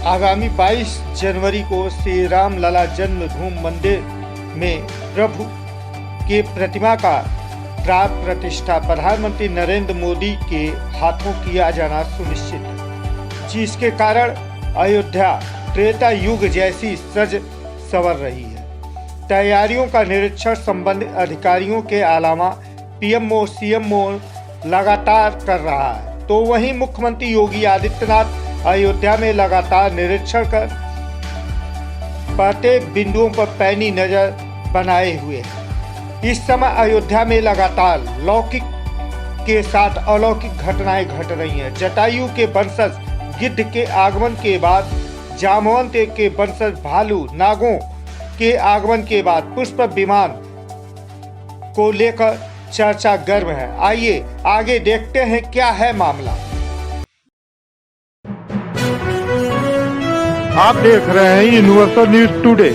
आगामी 22 जनवरी को श्री राम लला जन्मभूमि मंदिर में प्रभु के प्रतिमा का प्राण प्रतिष्ठा प्रधानमंत्री नरेंद्र मोदी के हाथों किया जाना सुनिश्चित है, जिसके कारण अयोध्या त्रेता युग जैसी सज संवर रही है। तैयारियों का निरीक्षण संबंधित अधिकारियों के अलावा पीएमओ सीएमओ लगातार कर रहा है, तो वहीं मुख्यमंत्री योगी आदित्यनाथ अयोध्या में लगातार निरीक्षण कर प्रत्येक बिंदुओं पर पैनी नजर बनाए हुए हैं। इस समय अयोध्या में लगातार लौकिक के साथ अलौकिक घटनाएं घट रही हैं। जटायु के वंशज गिद्ध के आगमन के बाद, जामवंत के वंशज भालू नागों के आगमन के बाद पुष्प विमान को लेकर चर्चा गर्म है। आइए आगे देखते हैं क्या है मामला। आप देख रहे हैं यूनिवर्सल न्यूज टुडे।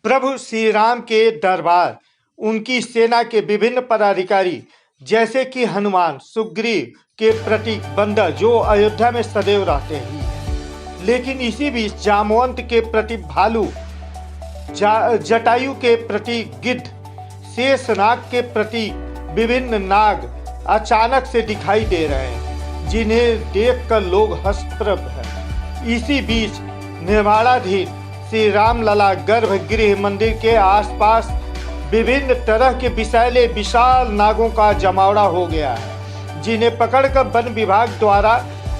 प्रभु श्री राम के दरबार, उनकी सेना के विभिन्न पदाधिकारी जैसे कि हनुमान, सुग्रीव के प्रतीक बंदर जो अयोध्या में सदैव रहते हैं, लेकिन इसी बीच जामवंत के प्रतीक भालू, जटायु के प्रतीक गिद्ध, शेषनाग के प्रतीक विभिन्न नाग अचानक से दिखाई दे रहे हैं, जिन्हें देखकर लोग हतप्रभ हैं। इसी बीच निर्माणाधीन श्री रामलला गर्भगृह मंदिर के आसपास विभिन्न तरह के विषैले विशाल नागों का जमावड़ा हो गया है, जिन्हें पकड़कर वन विभाग द्वारा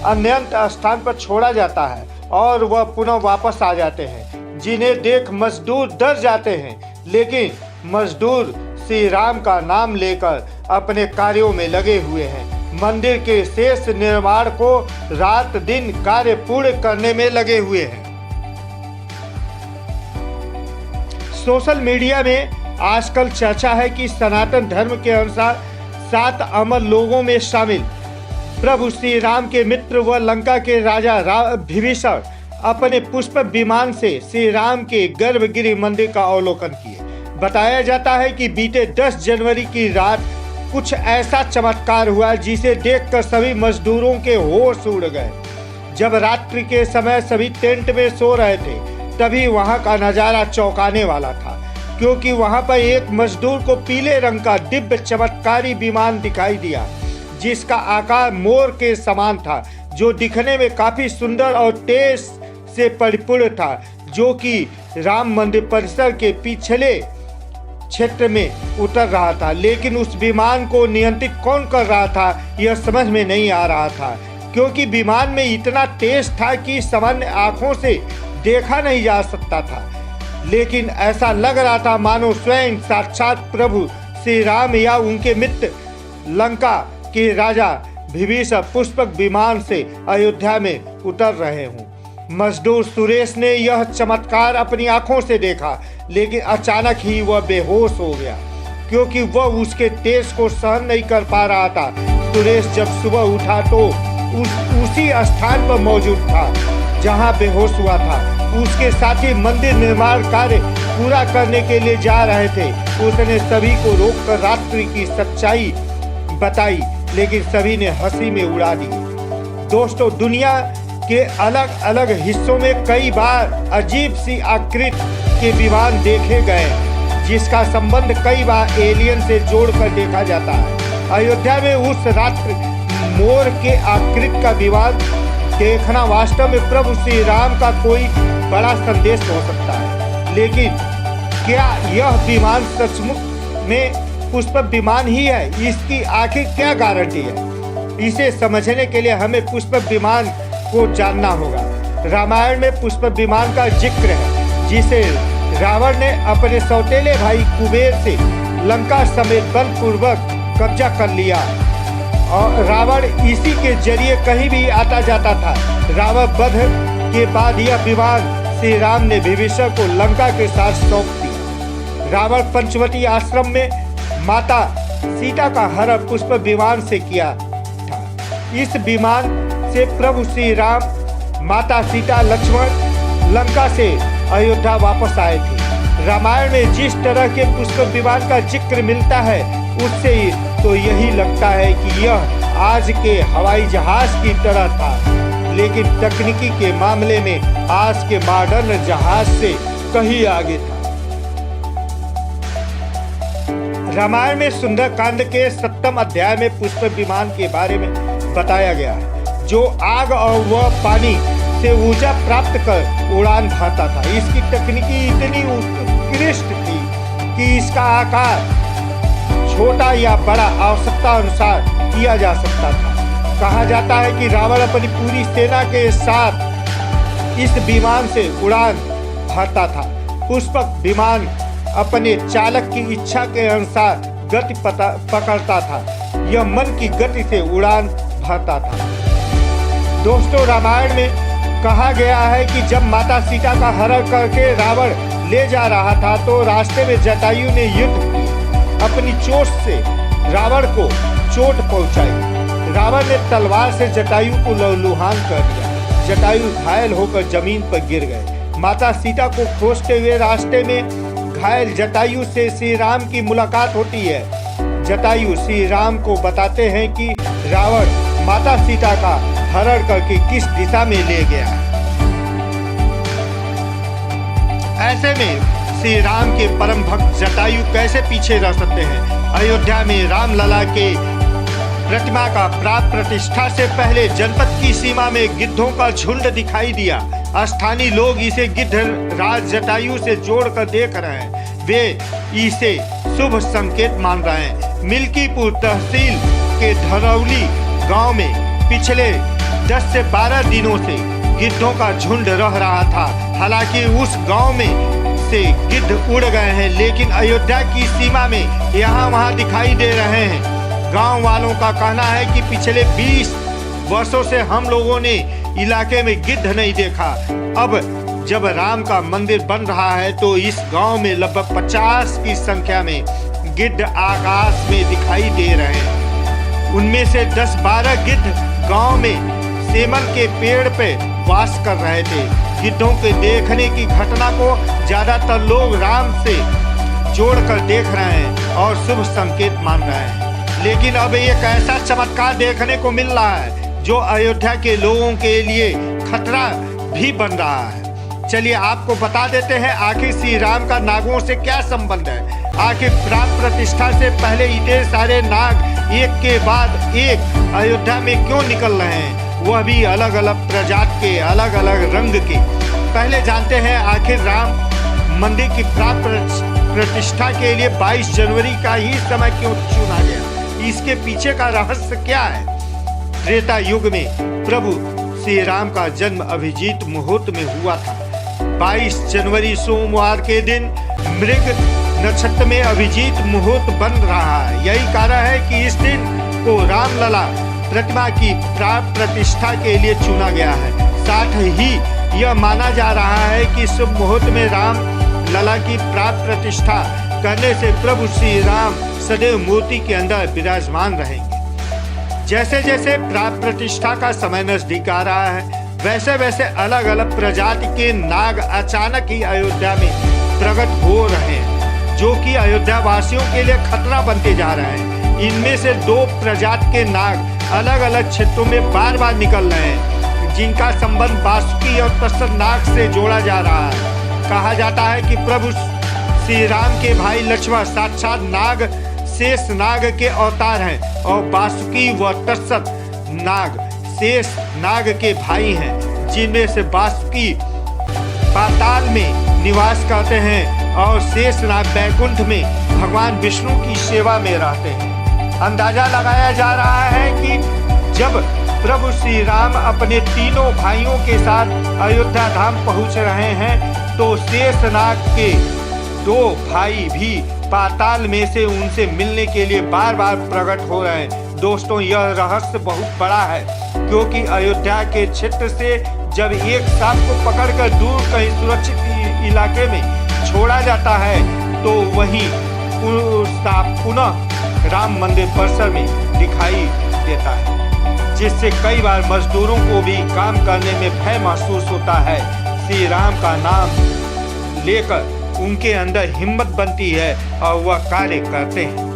अन्यंत्र स्थान पर छोड़ा जाता है और वह पुनः वापस आ जाते हैं, जिन्हें देख मजदूर डर जाते हैं, लेकिन मजदूर श्री राम का नाम लेकर अपने कार्यों में लगे हुए हैं। मंदिर के शेष निर्माण को रात दिन कार्य पूर्ण करने में लगे हुए हैं। सोशल मीडिया में आजकल चर्चा है कि सनातन धर्म के अनुसार 7 अमर लोगों में शामिल प्रभु श्री राम के मित्र व लंका के राजा विभीषण अपने पुष्प विमान से श्री राम के गर्भगृह मंदिर का अवलोकन किए। बताया जाता है कि बीते 10 जनवरी की रात कुछ ऐसा चमत्कार हुआ जिसे देखकर सभी मजदूरों के होश उड़ गए। जब रात्रि के समय सभी टेंट में सो रहे थे, तभी वहां का नजारा चौंकाने वाला था, क्योंकि वहां पर एक मजदूर को पीले रंग का दिव्य चमत्कारी विमान दिखाई दिया, जिसका आकार मोर के समान था, जो दिखने में काफी सुंदर और तेज से परिपूर्ण था, जो कि राम मंदिर परिसर के पिछले क्षेत्र में उतर रहा था। लेकिन उस विमान को नियंत्रित कौन कर रहा था, यह समझ में नहीं आ रहा था, क्योंकि विमान में इतना तेज था कि सामान्य आंखों से देखा नहीं जा सकता था। लेकिन ऐसा लग रहा था मानो स्वयं साक्षात प्रभु श्री राम या उनके मित्र लंका के राजा विभीषण पुष्पक विमान से अयोध्या में उतर रहे हों। मजदूर सुरेश ने यह चमत्कार अपनी आंखों से देखा, लेकिन अचानक ही वह बेहोश हो गया, क्योंकि वह उसके तेज को सहन नहीं कर पा रहा था। सुरेश जब सुबह उठा तो उसी स्थान पर मौजूद था जहां बेहोश हुआ था। उसके साथी मंदिर निर्माण कार्य पूरा करने के लिए जा रहे थे। उसने सभी को रोककर रात्रि की सच्चाई बताई, लेकिन सभी ने हंसी में उड़ा दी। दोस्तों, दुनिया के अलग अलग हिस्सों में कई बार अजीब सी आकृति के विमान देखे गए, जिसका संबंध कई बार एलियन से जोड़कर देखा जाता है। अयोध्या में उस रात्रि मोर के आकृति का विमान देखना वास्तव में प्रभु श्री राम का कोई बड़ा संदेश हो सकता है। लेकिन क्या यह विमान सचमुच में पुष्प विमान ही है? इसकी आखिर क्या गारंटी है? इसे समझने के लिए हमें पुष्प विमान को जानना होगा। रामायण में पुष्प विमान का जिक्र है, जिसे रावण ने अपने सौतेले भाई कुबेर से लंका समेत बलपूर्वक कब्जा कर लिया और रावण इसी के जरिए कहीं भी आता जाता था। रावण वध के बाद यह विमान श्री राम ने विभीषण को लंका के साथ सौंप दिया। रावण पंचवटी आश्रम में माता सीता का हरण पुष्प विमान से किया था। इस विमान से प्रभु श्री राम, माता सीता, लक्ष्मण लंका से अयोध्या वापस आए थे। रामायण में जिस तरह के पुष्प विमान का जिक्र मिलता है, उससे तो यही लगता है कि यह आज के हवाई जहाज की तरह था। लेकिन तकनीकी के मामले में आज के मॉडर्न जहाज से कहीं आगे था। रामायण में सुंदरकांड के 7वें अध्याय में पुष्प विमान के बारे में बताया गया है, जो आग और वह पानी से ऊर्जा प्राप्त कर उड़ान भरता था। इसकी तकनीकी इतनी उत्कृष्ट थी कि इसका आकार छोटा या बड़ा आवश्यकता अनुसार किया जा सकता था। कहा जाता है कि रावण अपनी पूरी सेना के साथ इस विमान से उड़ान भरता था। पुष्पक विमान अपने चालक की इच्छा के अनुसार गति पकड़ता था। यह मन की गति से उड़ान भरता था। दोस्तों, रामायण में कहा गया है कि जब माता सीता का हरण करके रावण ले जा रहा था तो रास्ते में जटायु ने युद्ध की। अपनी चोट से रावण को चोट पहुंचाई। रावण ने तलवार से जटायु को लहूलुहान कर दिया। जटायु घायल होकर जमीन पर गिर गए। माता सीता को खोजते हुए रास्ते में घायल जटायु से श्री राम की मुलाकात होती है। जटायु श्री राम को बताते हैं कि रावण माता सीता का हरण करके किस दिशा में ले गया। ऐसे में श्री राम के परम भक्त जटायु कैसे पीछे रह सकते हैं। अयोध्या में रामलला के प्रतिमा का प्राण प्रतिष्ठा से पहले जनपद की सीमा में गिद्धों का झुंड दिखाई दिया। स्थानीय लोग इसे गिद्ध राज जटायु से जोड़कर देख रहे हैं। वे इसे शुभ संकेत मान रहे हैं। मिल्कीपुर तहसील के धरौली गांव में पिछले 10 से 12 दिनों से गिद्धों का झुंड रह रहा था। हालांकि उस गांव में से गिद्ध उड़ गए हैं, लेकिन अयोध्या की सीमा में यहाँ वहाँ दिखाई दे रहे हैं। गांव वालों का कहना है कि पिछले 20 वर्षों से हम लोगों ने इलाके में गिद्ध नहीं देखा। अब जब राम का मंदिर बन रहा है तो इस गांव में लगभग 50 की संख्या में गिद्ध आकाश में दिखाई दे रहे हैं। उनमें से 10-12 गिद्ध गांव में सेमल के पेड़ पे वास कर रहे थे। गिद्धों के देखने की घटना को ज्यादातर लोग राम से जोड़कर देख रहे हैं और शुभ संकेत मान रहे हैं। लेकिन अब एक ऐसा चमत्कार देखने को मिल रहा है जो अयोध्या के लोगों के लिए खतरा भी बन रहा है। चलिए आपको बता देते हैं आखिर श्री राम का नागों से क्या संबंध है। आखिर प्राण प्रतिष्ठा से पहले इतने सारे नाग एक के बाद एक अयोध्या में क्यों निकल रहे हैं, वह भी अलग अलग प्रजाति के, अलग अलग रंग के। पहले जानते हैं आखिर राम मंदिर की प्राण प्रतिष्ठा के लिए 22 जनवरी का ही समय क्यों चुना गया। इसके पीछे का रहस्य क्या है। त्रेता युग में प्रभु श्री राम का जन्म अभिजीत मुहूर्त में हुआ था। 22 जनवरी सोमवार के दिन मृग नक्षत्र में अभिजीत मुहूर्त बन रहा है। यही कारण है कि इस दिन को रामलला प्रतिमा की प्राण प्रतिष्ठा के लिए चुना गया है। साथ ही यह माना जा रहा है कि शुभ मुहूर्त में राम लला की प्राण प्रतिष्ठा करने से प्रभु श्री राम सदैव मूर्ति के अंदर विराजमान रहेंगे। जैसे जैसे प्राण प्रतिष्ठा का समय नजदीक आ रहा है, वैसे वैसे अलग अलग प्रजाति के नाग अचानक ही अयोध्या में प्रकट हो रहे हैं, जो कि अयोध्या वासियों के लिए खतरा बनते जा रहे हैं। इनमें से 2 प्रजाति के नाग अलग अलग क्षेत्रों में बार बार निकल रहे हैं, जिनका संबंध वासुकी और तत्सत नाग से जोड़ा जा रहा है। कहा जाता है कि प्रभु श्री राम के भाई लक्ष्मण साक्षात नाग शेष नाग के अवतार हैं और वासुकी व तत्सत नाग शेष नाग के भाई हैं, जिनमें से वासुकी पाताल में निवास करते हैं और शेष नाग बैकुंठ में भगवान विष्णु की सेवा में रहते हैं। अंदाजा लगाया जा रहा है कि जब प्रभु श्री राम अपने तीनों भाइयों के साथ अयोध्या धाम पहुंच रहे हैं तो शेषनाग के 2 भाई भी पाताल में से उनसे मिलने के लिए बार बार प्रकट हो रहे हैं। दोस्तों, यह रहस्य बहुत बड़ा है, क्योंकि अयोध्या के क्षेत्र से जब एक सांप को पकड़कर दूर कहीं सुरक्षित इलाके में छोड़ा जाता है तो वहीं सांप पुनः राम मंदिर परिसर में दिखाई देता है, जिससे कई बार मजदूरों को भी काम करने में भय महसूस होता है। श्री राम का नाम लेकर उनके अंदर हिम्मत बनती है और वह कार्य करते हैं।